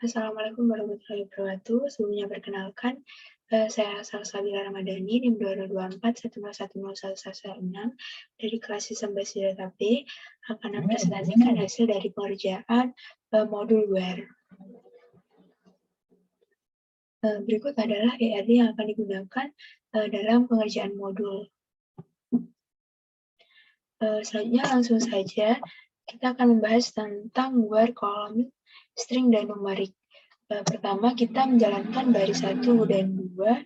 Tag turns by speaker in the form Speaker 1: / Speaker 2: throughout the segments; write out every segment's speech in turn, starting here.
Speaker 1: Assalamualaikum warahmatullahi wabarakatuh. Sebelumnya perkenalkan, saya Salsabila Ramadhani, NIM 202410101116 dari kelas Sistem Basis Data B akan mempresentasikan hasil dari pengerjaan modul WHERE. Berikut adalah ERD yang akan digunakan dalam pengerjaan modul. Selanjutnya langsung saja kita akan membahas tentang WHERE kolom, string, dan numerik. Pertama, kita menjalankan baris 1 dan 2,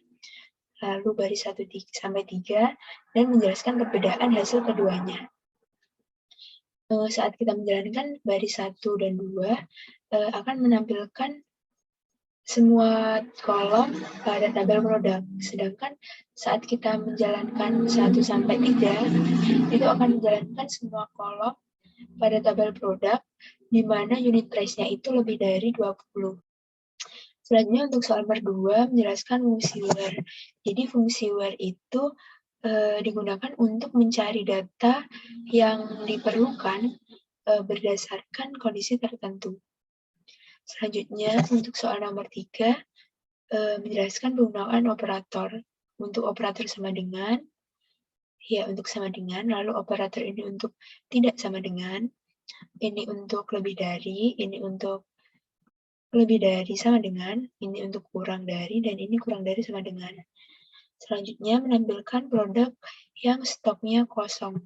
Speaker 1: lalu baris 1 sampai 3, dan menjelaskan perbedaan hasil keduanya. Saat kita menjalankan baris 1 dan 2, akan menampilkan semua kolom pada tabel produk. Sedangkan saat kita menjalankan 1 sampai 3, itu akan menjalankan semua kolom pada tabel produk, di mana unit price-nya itu lebih dari 20. Selanjutnya untuk soal nomor 2, menjelaskan fungsi WHERE. Jadi fungsi WHERE itu digunakan untuk mencari data yang diperlukan berdasarkan kondisi tertentu. Selanjutnya untuk soal nomor 3, menjelaskan penggunaan operator. Untuk operator sama dengan, ya untuk sama dengan, lalu operator ini untuk tidak sama dengan, ini untuk lebih dari, ini untuk lebih dari sama dengan, ini untuk kurang dari, dan ini kurang dari sama dengan. Selanjutnya menampilkan produk yang stoknya kosong.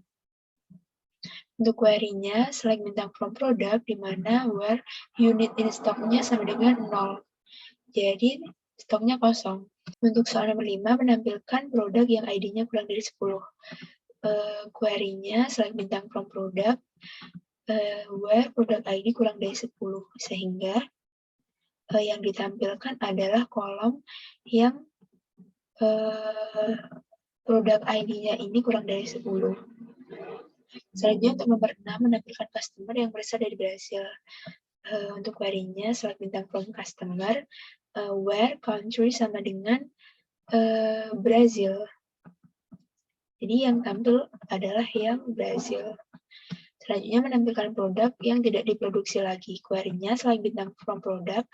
Speaker 1: Untuk query-nya, select bintang from product, di mana where unit in stoknya sama dengan 0. Jadi, stoknya kosong. Untuk soal nomor 5, menampilkan produk yang ID-nya kurang dari 10. Query-nya, select bintang from product, where product ID kurang dari 10. Sehingga yang ditampilkan adalah kolom yang produk ID-nya ini kurang dari 10. Selanjutnya untuk nomor 6, menampilkan customer yang berasal dari Brasil. Untuk query-nya, select bintang from customer, where country sama dengan Brazil. Jadi yang tampil adalah yang Brazil. Selanjutnya menampilkan produk yang tidak diproduksi lagi. Query-nya, select bintang from product,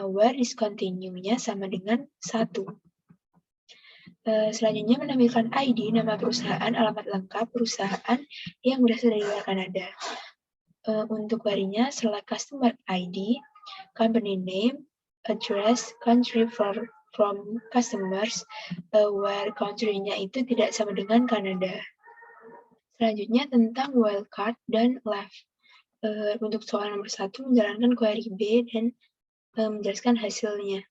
Speaker 1: where discontinue-nya sama dengan 1. Selanjutnya menampilkan ID, nama perusahaan, alamat lengkap perusahaan yang berasal dari luar Kanada. Untuk query-nya, select customer ID, company name, address, country from customers, where country-nya itu tidak sama dengan Kanada. Selanjutnya tentang wildcard dan left. Untuk soal nomor 1, menjalankan query B dan menjelaskan hasilnya.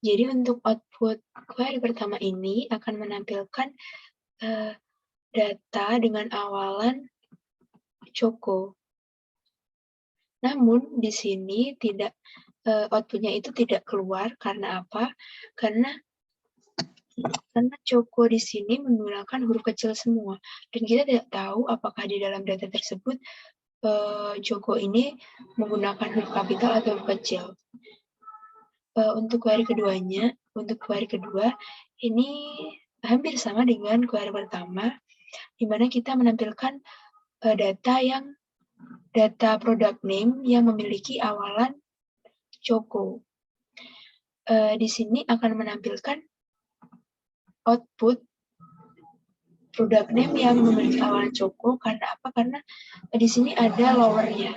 Speaker 1: Jadi untuk output query pertama ini akan menampilkan data dengan awalan Choco. Namun di sini tidak outputnya itu tidak keluar karena apa? Karena Choco di sini menggunakan huruf kecil semua dan kita tidak tahu apakah di dalam data tersebut Choco ini menggunakan huruf kapital atau huruf kecil. Untuk query kedua, ini hampir sama dengan query pertama, di mana kita menampilkan data product name yang memiliki awalan Choco. Di sini akan menampilkan output product name yang memiliki awalan Choco. Karena apa? Karena di sini ada lowernya.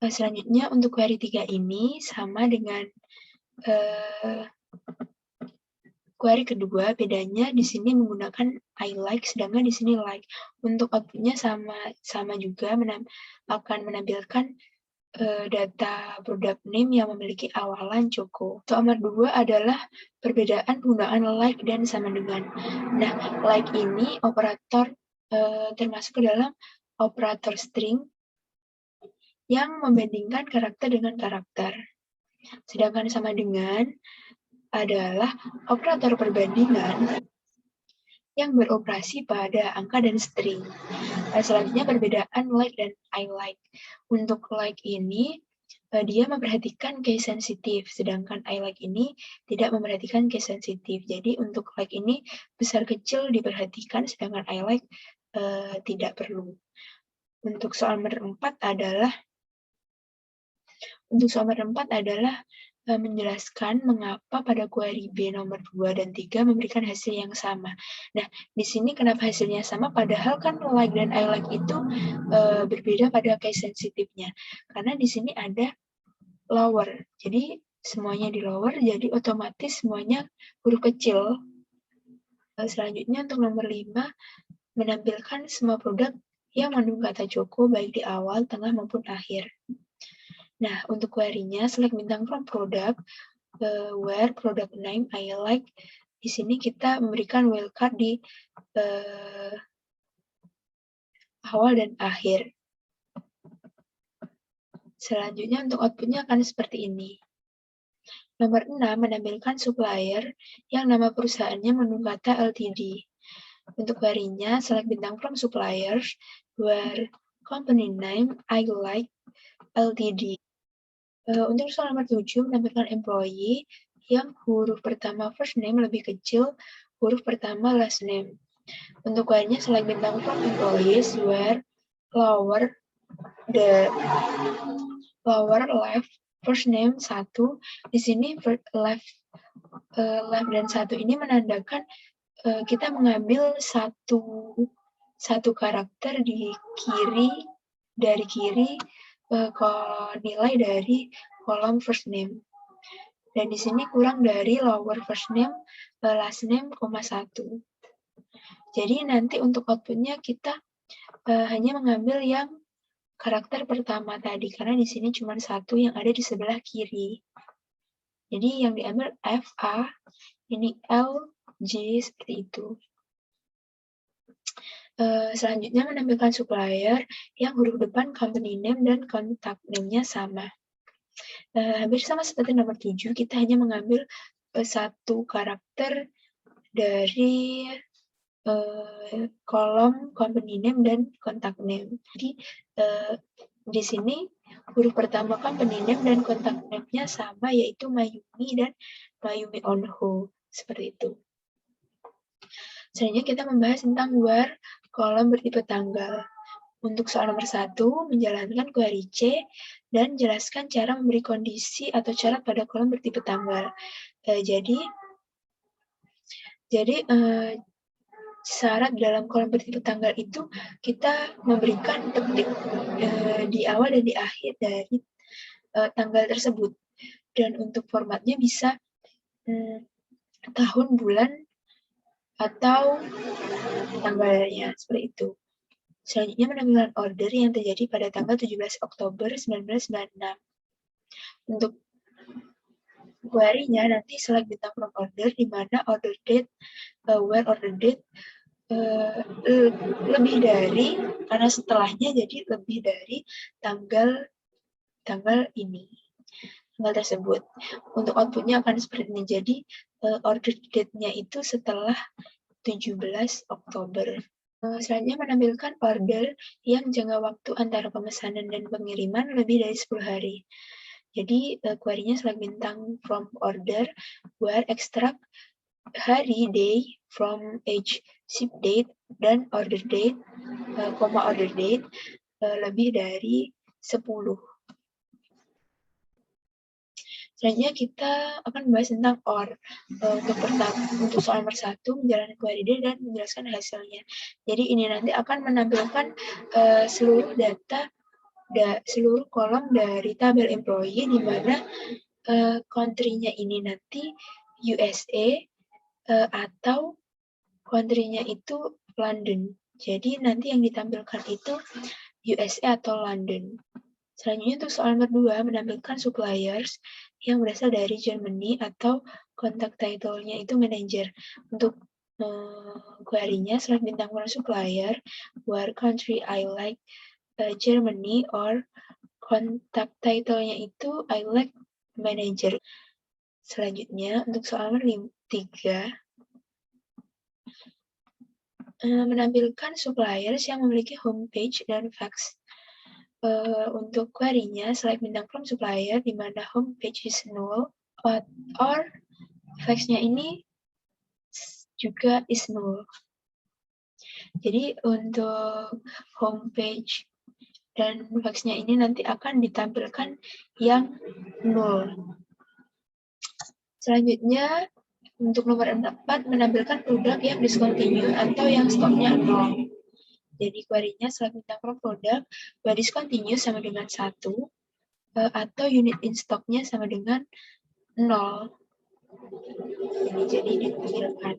Speaker 1: Selanjutnya untuk query 3 ini sama dengan query kedua, bedanya di sini menggunakan I like, sedangkan di sini like. Untuk outputnya sama juga akan menampilkan data product name yang memiliki awalan Choco. Soal nomor 2 adalah perbedaan penggunaan like dan sama dengan. Nah, like ini operator termasuk ke dalam operator string yang membandingkan karakter dengan karakter. Sedangkan sama dengan adalah operator perbandingan yang beroperasi pada angka dan string. Selanjutnya perbedaan like dan I like. Untuk like ini, dia memperhatikan case sensitif, sedangkan I like ini tidak memperhatikan case sensitif. Jadi untuk like ini besar kecil diperhatikan, sedangkan I like tidak perlu. Untuk soal nomor 4 adalah Untuk soal nomor 4 adalah menjelaskan mengapa pada query B nomor 2 dan 3 memberikan hasil yang sama. Nah, di sini kenapa hasilnya sama, padahal kan like dan I like itu berbeda pada case sensitifnya. Karena di sini ada lower, jadi semuanya di lower, jadi otomatis semuanya huruf kecil. Selanjutnya untuk nomor 5, menampilkan semua produk yang mengandung kata Joko baik di awal, tengah, maupun akhir. Nah, untuk query-nya, select bintang from product, where product name I like. Di sini kita memberikan wildcard di awal dan akhir. Selanjutnya untuk output-nya akan seperti ini. Nomor 6, menampilkan supplier yang nama perusahaannya mengandung kata LTD. Untuk query-nya, select bintang from suppliers, where company name I like LTD. Untuk soal nomor 7, menampilkan employee yang huruf pertama first name lebih kecil huruf pertama last name. Untuk query-nya, select bintang from employees where lower left first name 1. Di sini left dan 1 ini menandakan kita mengambil satu karakter dari kiri nilai dari kolom first name. Dan di sini kurang dari lower first name, last name, 1. Jadi nanti untuk outputnya kita hanya mengambil yang karakter pertama tadi, karena di sini cuma 1 yang ada di sebelah kiri. Jadi yang diambil F, A, ini L, J, seperti itu. Selanjutnya menampilkan supplier yang huruf depan company name dan contact name-nya sama. Hampir sama seperti nomor 7, kita hanya mengambil satu karakter dari kolom company name dan contact name. Jadi di sini huruf pertama company name dan contact name-nya sama, yaitu Mayumi dan Mayumi Onho, seperti itu. Selanjutnya kita membahas tentang where kolom bertipe tanggal. Untuk soal nomor 1, menjalankan query C dan jelaskan cara memberi kondisi atau syarat pada kolom bertipe tanggal. Jadi syarat dalam kolom bertipe tanggal itu kita memberikan petik di awal dan di akhir dari tanggal tersebut. Dan untuk formatnya bisa tahun, bulan, atau tanggalnya, seperti itu. Selanjutnya menampilkan order yang terjadi pada tanggal 17 Oktober 1996. Untuk query-nya nanti select bintang from order, di mana order date, where order date lebih dari, karena setelahnya jadi lebih dari tanggal ini, tanggal tersebut. Untuk outputnya akan seperti ini. Jadi order date-nya itu setelah 17 Oktober. Selanjutnya menampilkan order yang jangka waktu antara pemesanan dan pengiriman lebih dari 10 hari. Jadi query-nya select bintang from order, where extract hari, day, from age, ship date, dan order date, order date lebih dari 10. Selanjutnya kita akan membahas tentang OR. Untuk soal nomor 1, menjalani query D dan menjelaskan hasilnya. Jadi ini nanti akan menampilkan seluruh data, seluruh kolom dari tabel employee, di mana country-nya ini nanti USA atau country-nya itu London. Jadi nanti yang ditampilkan itu USA atau London. Selanjutnya untuk soal nomor 2, menampilkan suppliers yang berasal dari Germany atau contact title-nya itu manager. Untuk query-nya, select bintang from supplier, where country I like Germany, or contact title-nya itu I like manager. Selanjutnya untuk soal nomor 3, menampilkan suppliers yang memiliki homepage dan fax. Untuk query-nya, select bintang from supplier, di mana homepage is null, or fax-nya ini juga is null. Jadi untuk homepage dan faxnya ini nanti akan ditampilkan yang 0. Selanjutnya, untuk nomor 4, menampilkan produk yang discontinue atau yang stoknya 0. Jadi query-nya setelah bintang from produk, where discontinue sama dengan 1, atau unit in stock-nya sama dengan 0. Jadi ditampilkan.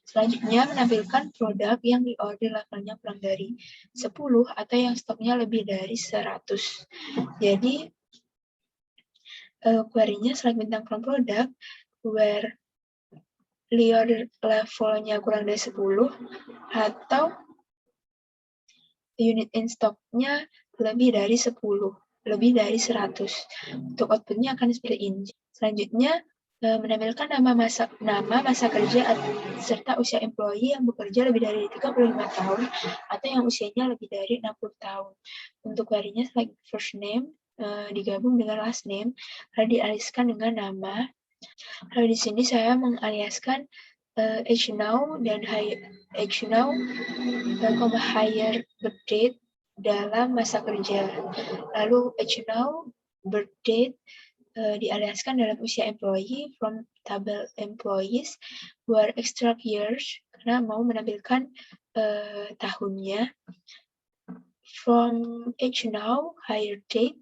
Speaker 1: Selanjutnya, menampilkan produk yang di order levelnya kurang dari 10 atau yang stoknya lebih dari 100. Jadi, query-nya select bintang from produk, where reorder levelnya kurang dari 10, atau unit in stock-nya lebih dari 10, lebih dari 100. Untuk output-nya akan seperti ini. Selanjutnya, menampilkan nama masa kerja serta usia employee yang bekerja lebih dari 35 tahun atau yang usianya lebih dari 60 tahun. Untuk query-nya select first name digabung dengan last name, lalu dialiskan dengan nama. Lalu di sini saya mengaliaskan age now dan age now, hire birth date dalam masa kerja. Lalu age now, birth date dialiaskan dalam usia employee from tabel employees, where extract years karena mau menampilkan tahunnya, from age now hire date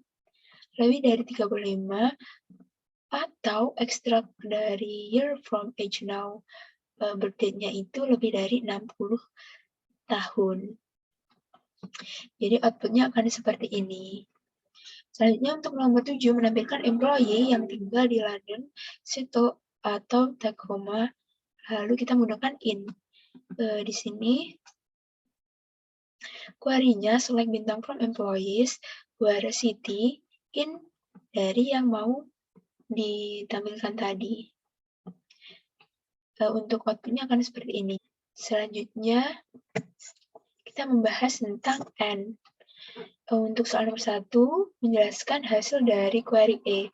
Speaker 1: lebih dari 35, atau extract dari year from age now birth date-nya itu lebih dari 60 tahun. Jadi output-nya akan seperti ini. Selanjutnya untuk nomor 7, menampilkan employee yang tinggal di London, Seattle, atau Tacoma. Lalu kita menggunakan in. Di sini, query-nya select bintang from employees, where city, in dari yang mau ditampilkan tadi. Untuk output-nya akan seperti ini. Selanjutnya, kita membahas tentang N. Untuk soal nomor 1, menjelaskan hasil dari query E.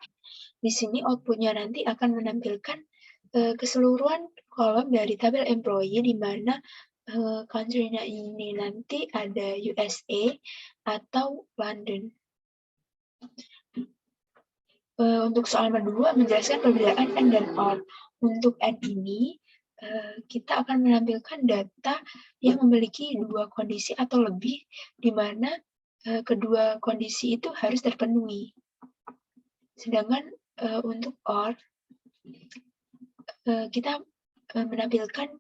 Speaker 1: Di sini output-nya nanti akan menampilkan keseluruhan kolom dari tabel employee, di mana country-nya ini nanti ada USA atau London. Untuk soal nomor 2, menjelaskan perbedaan N dan OR. Untuk N ini, kita akan menampilkan data yang memiliki 2 kondisi atau lebih, di mana kedua kondisi itu harus terpenuhi. Sedangkan untuk OR, kita menampilkan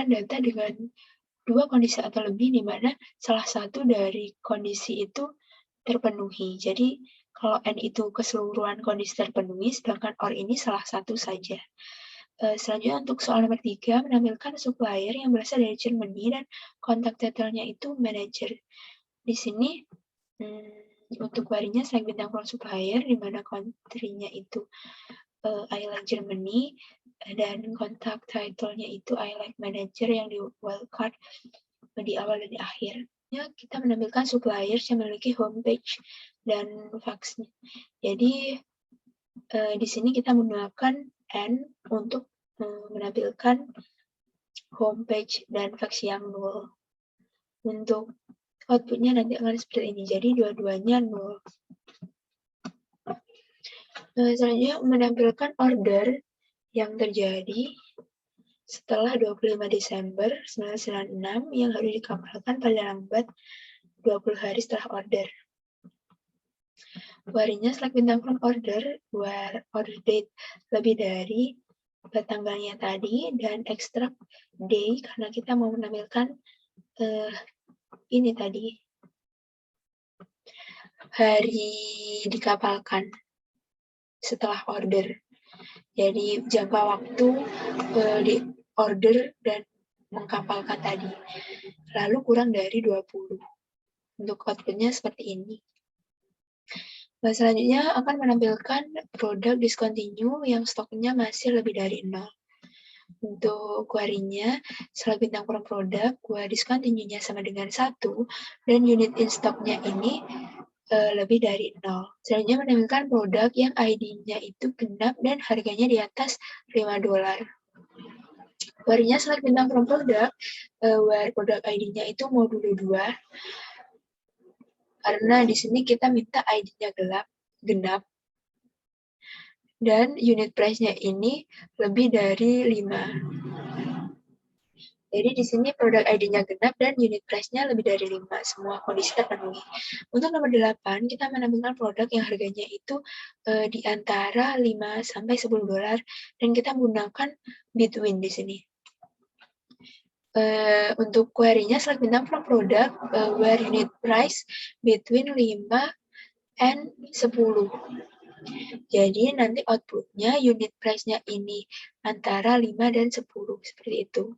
Speaker 1: data dengan 2 kondisi atau lebih, di mana salah satu dari kondisi itu terpenuhi. Jadi, kalau N itu keseluruhan kondisi terpenuhi, sedangkan OR ini salah satu saja. Selanjutnya untuk soal nomor 3, menampilkan supplier yang berasal dari Germany dan kontak detailnya itu manager. Di sini, untuk query-nya select bintang from supplier, di mana country-nya itu I like Germany, dan kontak title-nya itu I like manager yang di wildcard di awal dan di akhir. Kita menampilkan suppliers yang memiliki homepage dan faxnya. Jadi, di sini kita menggunakan N untuk menampilkan homepage dan fax yang 0. Untuk output-nya nanti akan seperti ini. Jadi, dua-duanya 0. Selanjutnya, menampilkan order yang terjadi setelah 25 Desember 1996 yang harus dikapalkan pada lambat 20 hari setelah order. Query-nya select bintang from order, where order date lebih dari tanggalnya tadi, dan extract day karena kita mau menampilkan ini tadi, hari dikapalkan setelah order. Jadi jangka waktu di order dan mengkapalkan tadi. Lalu kurang dari 20. Untuk output-nya seperti ini. Selanjutnya akan menampilkan produk discontinue yang stoknya masih lebih dari 0. Untuk query-nya, select bintang from produk, where discontinue-nya sama dengan 1, dan unit in stock-nya ini lebih dari 0. Selanjutnya menampilkan produk yang ID-nya itu genap dan harganya di atas $5. Query-nya select bintang from product, where product ID-nya itu modulo 2, karena di sini kita minta ID-nya genap, dan unit price-nya ini lebih dari 5. Jadi di sini produk ID-nya genap dan unit price-nya lebih dari 5. Semua kondisi terpenuhi. Untuk nomor 8, kita menampilkan produk yang harganya itu di antara 5 sampai 10 dolar dan kita menggunakan between di sini. Untuk query-nya select bintang from product where unit price between 5 and 10. Jadi nanti output-nya unit price-nya ini antara 5 dan 10, seperti itu.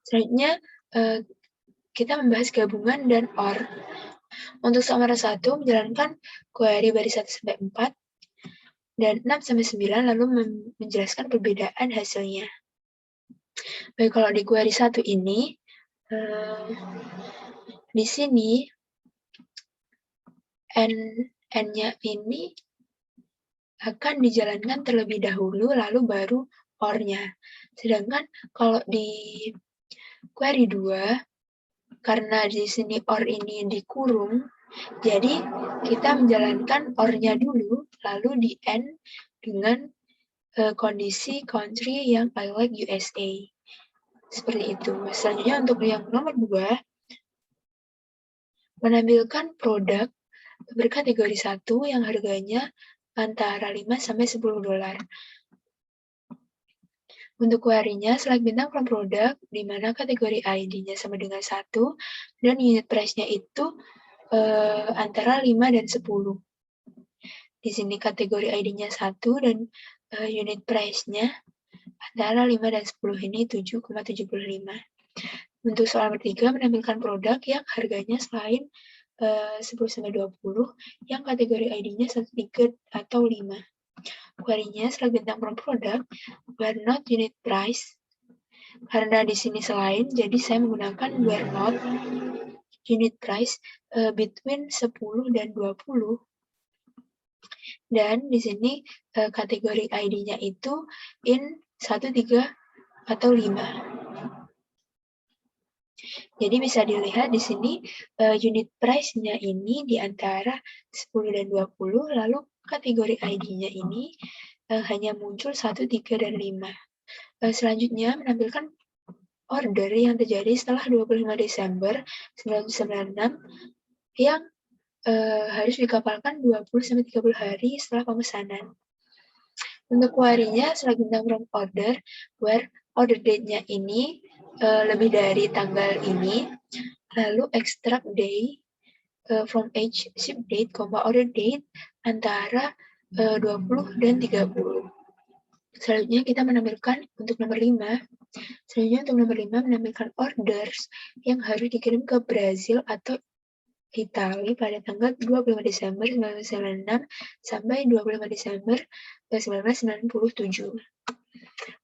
Speaker 1: Selanjutnya, kita membahas gabungan dan OR. Untuk soal 1, menjalankan query baris 1-4 dan 6-9, lalu menjelaskan perbedaan hasilnya. Baik, kalau di query 1 ini, di sini N-nya ini akan dijalankan terlebih dahulu, lalu baru OR-nya. Sedangkan kalau di query 2, karena di sini OR ini dikurung, jadi kita menjalankan OR-nya dulu, lalu di end dengan kondisi country yang I like USA. Seperti itu. Selanjutnya untuk yang nomor 2, menampilkan produk berkategori 1 yang harganya antara 5 sampai 10 dolar. Untuk query-nya, select bintang from product, di mana kategori ID-nya sama dengan 1, dan unit price-nya itu antara 5 dan 10. Di sini kategori ID-nya 1 dan unit price-nya antara 5 dan 10 ini 7,75. Untuk soal ketiga, menampilkan produk yang harganya selain 10-20 yang kategori ID-nya 1, 3, atau 5. Query-nya select bintang from product where not unit price. Karena di sini selain, jadi saya menggunakan where not unit price between 10 dan 20. Dan di sini kategori ID-nya itu in 1, 3, atau 5. Jadi bisa dilihat di sini unit price-nya ini di antara 10 dan 20, lalu kategori ID-nya ini hanya muncul 1, 3, dan 5. Selanjutnya menampilkan order yang terjadi setelah 25 Desember 1996 yang harus dikapalkan 20-30 hari setelah pemesanan. Untuk query-nya, select bintang from order, where order date-nya ini lebih dari tanggal ini, lalu extract day from each ship date, order date antara 20 dan 30. Selanjutnya kita menampilkan untuk nomor 5. Selanjutnya untuk nomor 5 menampilkan orders yang harus dikirim ke Brazil atau Italia pada tanggal 25 Desember 1996 sampai 25 Desember 1997.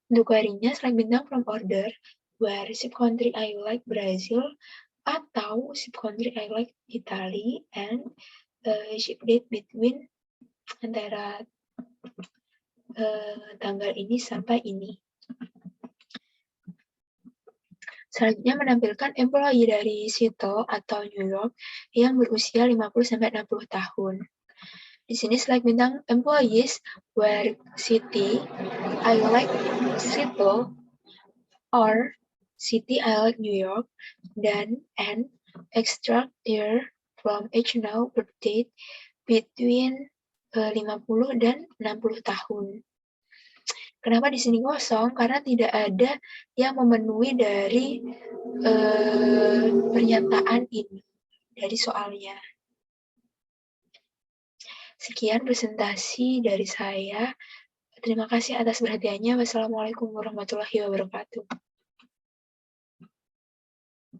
Speaker 1: Untuk query-nya, select bintang from order, where ship country I like Brazil, atau ship country I like Italy, and ship date between antara tanggal ini sampai ini. Selanjutnya menampilkan employee dari Seattle atau New York yang berusia 50-60 tahun. Di sini select bintang employees where city I like Seattle or city I like New York, dan and extract year from age now birth date between 50 dan 60 tahun. Kenapa di sini kosong? Karena tidak ada yang memenuhi dari pernyataan ini, dari soalnya. Sekian presentasi dari saya. Terima kasih atas perhatiannya. Wassalamualaikum warahmatullahi wabarakatuh.